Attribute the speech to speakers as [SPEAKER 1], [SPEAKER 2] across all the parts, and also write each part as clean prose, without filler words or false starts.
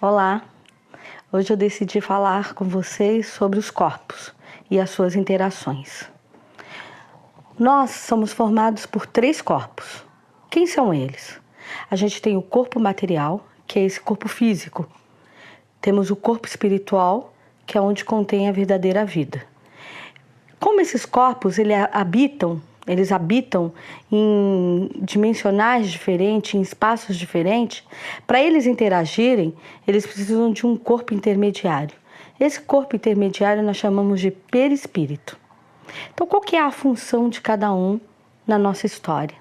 [SPEAKER 1] Olá, hoje eu decidi falar com vocês sobre os corpos e as suas interações. Nós somos formados por 3 corpos. Quem são eles? A gente tem o corpo material, que é esse corpo físico. Temos o corpo espiritual, que é onde contém a verdadeira vida. Como esses corpos eles habitam em dimensionais diferentes, em espaços diferentes, para eles interagirem, eles precisam de um corpo intermediário. Esse corpo intermediário nós chamamos de perispírito. Então, qual que é a função de cada um na nossa história?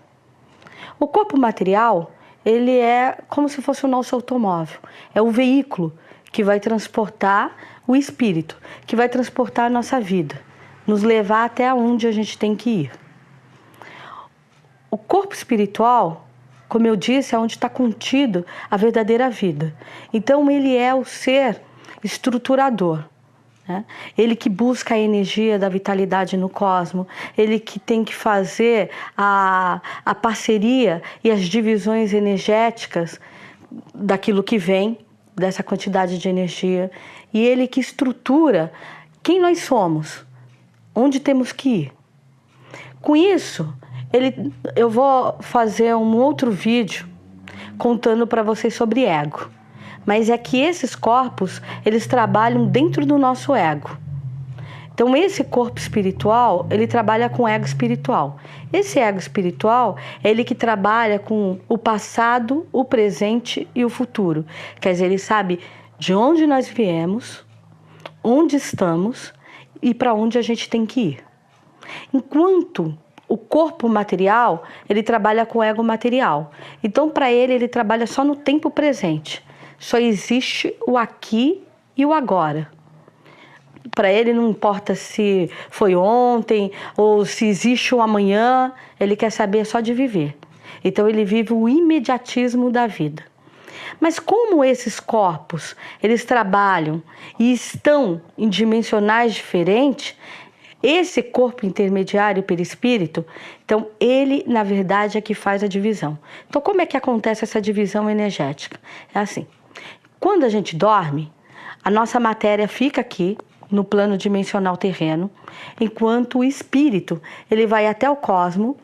[SPEAKER 1] O corpo material, ele é como se fosse o nosso automóvel. É o veículo que vai transportar o espírito, que vai transportar a nossa vida, nos levar até onde a gente tem que ir. O corpo espiritual, como eu disse, é onde está contido a verdadeira vida. Então, ele é o ser estruturador, né? Ele que busca a energia da vitalidade no cosmos, ele que tem que fazer a parceria e as divisões energéticas daquilo que vem, dessa quantidade de energia, e ele que estrutura quem nós somos, onde temos que ir. Com isso, eu vou fazer um outro vídeo contando para vocês sobre ego. Mas é que esses corpos, eles trabalham dentro do nosso ego. Então, esse corpo espiritual, ele trabalha com ego espiritual. Esse ego espiritual é ele que trabalha com o passado, o presente e o futuro. Quer dizer, ele sabe de onde nós viemos, onde estamos e para onde a gente tem que ir. Enquanto o corpo material, ele trabalha com o ego material. Então, para ele trabalha só no tempo presente. Só existe o aqui e o agora. Para ele não importa se foi ontem ou se existe o amanhã, ele quer saber só de viver. Então, ele vive o imediatismo da vida. Mas como esses corpos, eles trabalham e estão em dimensionais diferentes, esse corpo intermediário perispírito, então ele, na verdade, é que faz a divisão. Então, como é que acontece essa divisão energética? É assim, quando a gente dorme, a nossa matéria fica aqui, no plano dimensional terreno, enquanto o espírito, ele vai até o cosmos,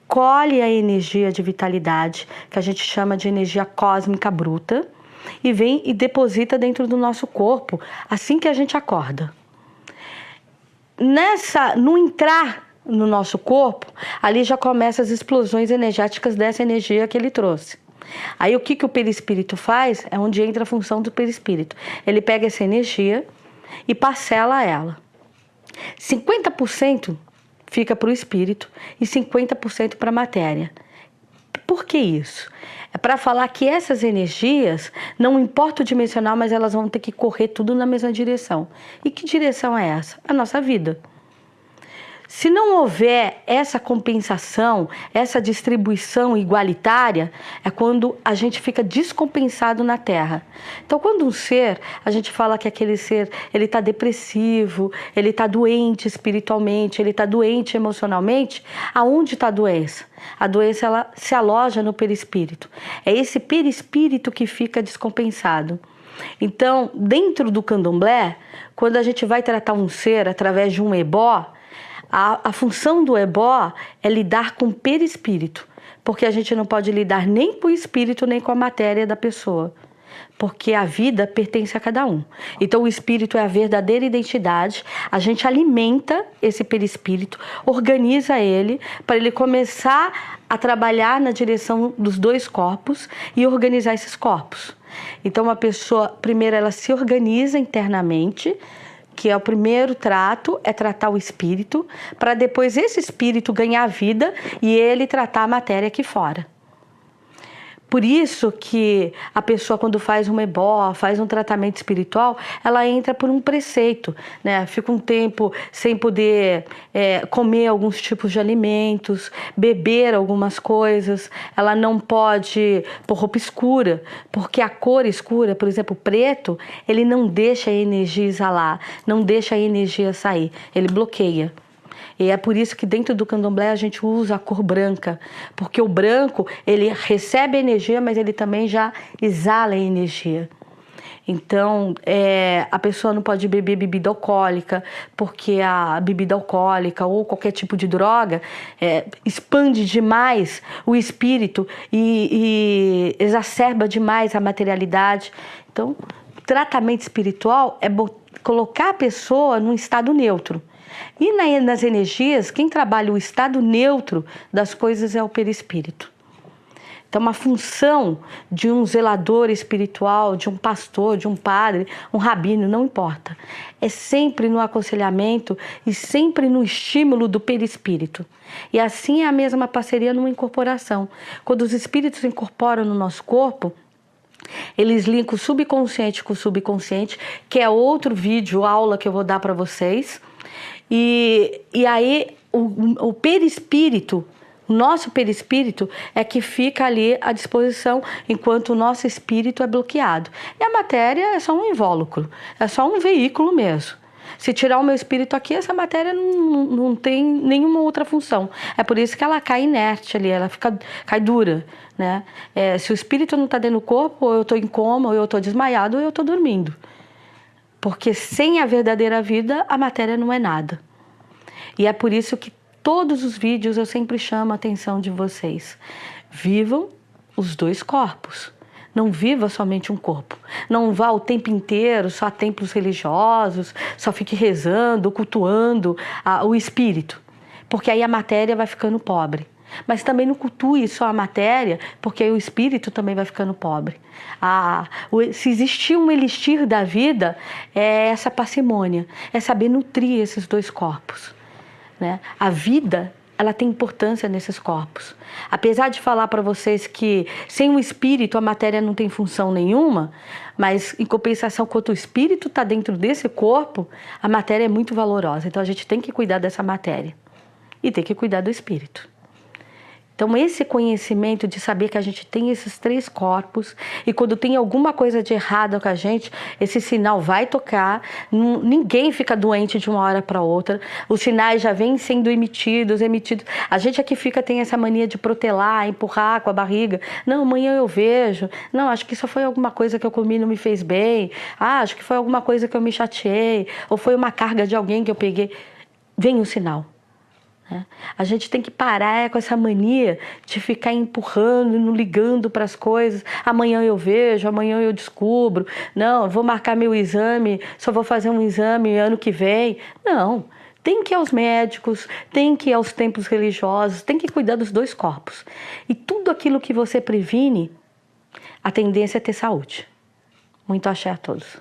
[SPEAKER 1] colhe a energia de vitalidade, que a gente chama de energia cósmica bruta, e vem e deposita dentro do nosso corpo, assim que a gente acorda. No entrar no nosso corpo, ali já começam as explosões energéticas dessa energia que ele trouxe. Aí o que o perispírito faz? É onde entra a função do perispírito. Ele pega essa energia e parcela ela. 50% fica para o espírito e 50% para a matéria. Por que isso? É para falar que essas energias, não importa o dimensional, mas elas vão ter que correr tudo na mesma direção. E que direção é essa? A nossa vida. Se não houver essa compensação, essa distribuição igualitária, é quando a gente fica descompensado na Terra. Então, quando um ser, a gente fala que aquele ser, ele está depressivo, ele está doente espiritualmente, ele está doente emocionalmente, aonde está a doença? A doença, ela se aloja no perispírito. É esse perispírito que fica descompensado. Então, dentro do candomblé, quando a gente vai tratar um ser através de um ebó, a função do ebó é lidar com o perispírito, porque a gente não pode lidar nem com o espírito nem com a matéria da pessoa, porque a vida pertence a cada um. Então o espírito é a verdadeira identidade, a gente alimenta esse perispírito, organiza ele para ele começar a trabalhar na direção dos 2 corpos e organizar esses corpos. Então a pessoa, primeiro ela se organiza internamente, que é o primeiro trato, é tratar o espírito, para depois esse espírito ganhar vida e ele tratar a matéria aqui fora. Por isso que a pessoa, quando faz um ebó, faz um tratamento espiritual, ela entra por um preceito, né? Fica um tempo sem poder comer alguns tipos de alimentos, beber algumas coisas. Ela não pode pôr roupa escura, porque a cor escura, por exemplo, o preto, ele não deixa a energia exalar, não deixa a energia sair, ele bloqueia. E é por isso que dentro do candomblé a gente usa a cor branca, porque o branco, ele recebe energia, mas ele também já exala a energia. Então, a pessoa não pode beber bebida alcoólica, porque a bebida alcoólica ou qualquer tipo de droga expande demais o espírito e exacerba demais a materialidade. Então, tratamento espiritual é colocar a pessoa num estado neutro. E nas energias, quem trabalha o estado neutro das coisas é o perispírito. Então, uma função de um zelador espiritual, de um pastor, de um padre, um rabino, não importa. É sempre no aconselhamento e sempre no estímulo do perispírito. E assim é a mesma parceria numa incorporação. Quando os espíritos incorporam no nosso corpo, eles linkam o subconsciente com o subconsciente, que é outro vídeo, aula que eu vou dar para vocês. E aí o perispírito, o nosso perispírito é que fica ali à disposição enquanto o nosso espírito é bloqueado. E a matéria é só um invólucro, é só um veículo mesmo. Se tirar o meu espírito aqui, essa matéria não tem nenhuma outra função. É por isso que ela cai inerte ali, ela cai dura, né? Se o espírito não está dentro do corpo, ou eu estou em coma, ou eu estou desmaiado, ou eu estou dormindo. Porque sem a verdadeira vida, a matéria não é nada. E é por isso que todos os vídeos eu sempre chamo a atenção de vocês. Vivam os dois corpos. Não viva somente um corpo. Não vá o tempo inteiro só a templos religiosos, só fique rezando, cultuando o espírito. Porque aí a matéria vai ficando pobre. Mas também não cultue só a matéria, porque aí o espírito também vai ficando pobre. Se existir um elixir da vida, é essa parcimônia, é saber nutrir esses dois corpos, né? A vida, ela tem importância nesses corpos. Apesar de falar para vocês que sem o espírito a matéria não tem função nenhuma, mas em compensação, quando o espírito está dentro desse corpo, a matéria é muito valorosa. Então a gente tem que cuidar dessa matéria e tem que cuidar do espírito. Então esse conhecimento de saber que a gente tem esses três corpos e quando tem alguma coisa de errado com a gente, esse sinal vai tocar, ninguém fica doente de uma hora para outra, os sinais já vêm sendo emitidos. A gente aqui tem essa mania de protelar, empurrar com a barriga. Não, amanhã eu vejo. Não, acho que isso foi alguma coisa que eu comi e não me fez bem. Acho que foi alguma coisa que eu me chateei. Ou foi uma carga de alguém que eu peguei. Vem o sinal. A gente tem que parar com essa mania de ficar empurrando, não ligando para as coisas. Amanhã eu vejo, amanhã eu descubro. Não, vou marcar meu exame, só vou fazer um exame ano que vem. Não, tem que ir aos médicos, tem que ir aos templos religiosos, tem que cuidar dos dois corpos. E tudo aquilo que você previne, a tendência é ter saúde. Muito axé a todos.